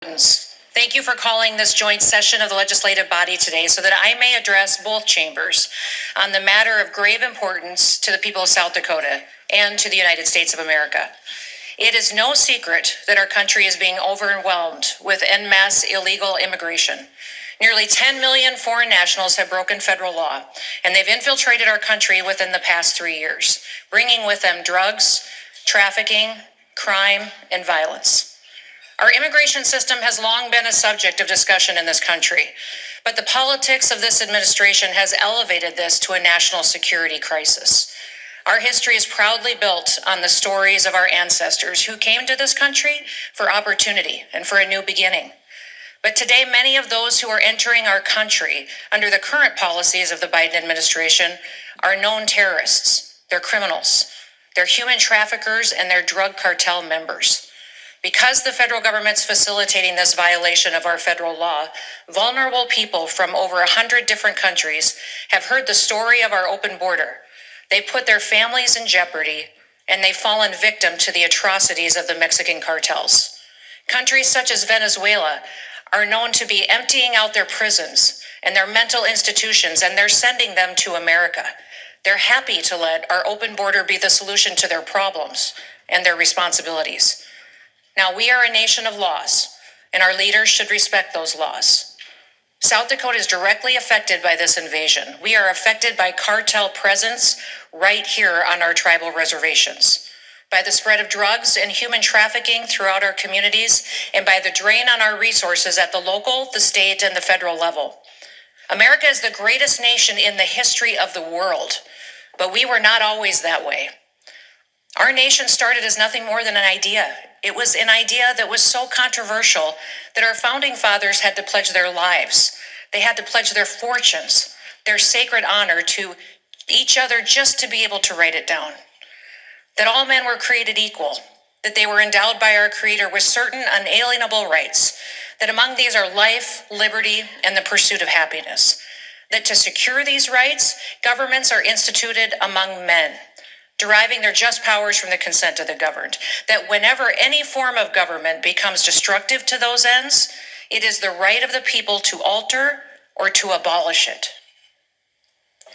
Thank you for calling this joint session of the legislative body today so that I may address both chambers on the matter of grave importance to the people of South Dakota and to the United States of America. It is no secret that our country is being overwhelmed with en masse illegal immigration. Nearly 10 million foreign nationals have broken federal law, and they've infiltrated our country within the past 3 years, bringing with them drugs, trafficking, crime, and violence. Our immigration system has long been a subject of discussion in this country, but the politics of this administration has elevated this to a national security crisis. Our history is proudly built on the stories of our ancestors who came to this country for opportunity and for a new beginning. But today, many of those who are entering our country under the current policies of the Biden administration are known terrorists. They're criminals. They're human traffickers and they're drug cartel members. Because the federal government's facilitating this violation of our federal law, vulnerable people from over 100 different countries have heard the story of our open border. They put their families in jeopardy, and they've fallen victim to the atrocities of the Mexican cartels. Countries such as Venezuela are known to be emptying out their prisons and their mental institutions, and they're sending them to America. They're happy to let our open border be the solution to their problems and their responsibilities. Now, we are a nation of laws, and our leaders should respect those laws. South Dakota is directly affected by this invasion. We are affected by cartel presence right here on our tribal reservations, by the spread of drugs and human trafficking throughout our communities, and by the drain on our resources at the local, the state, and the federal level. America is the greatest nation in the history of the world, but we were not always that way. Our nation started as nothing more than an idea. It was an idea that was so controversial that our founding fathers had to pledge their lives. They had to pledge their fortunes, their sacred honor to each other just to be able to write it down. That all men were created equal, that they were endowed by our Creator with certain unalienable rights, that among these are life, liberty, and the pursuit of happiness. That to secure these rights, governments are instituted among men, deriving their just powers from the consent of the governed, that whenever any form of government becomes destructive to those ends, it is the right of the people to alter or to abolish it.